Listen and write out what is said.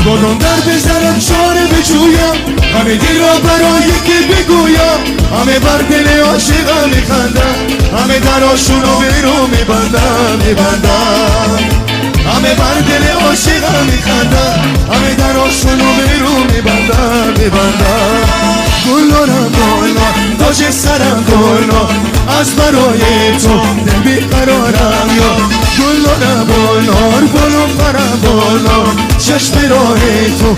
کنم در بزنم چاره بجویم همه دل را برای یکی بگویم همه بر دل عاشقم میخندم همه دراشونو بیرو میبندم همه بر دل عاشقم میخندم همه دراشونو بیرو میبندم گلارم گلار تاج سرم گلار از برای تو دل بیقرارم یا گلارم گلار گل و پرم گلار چشم راه تو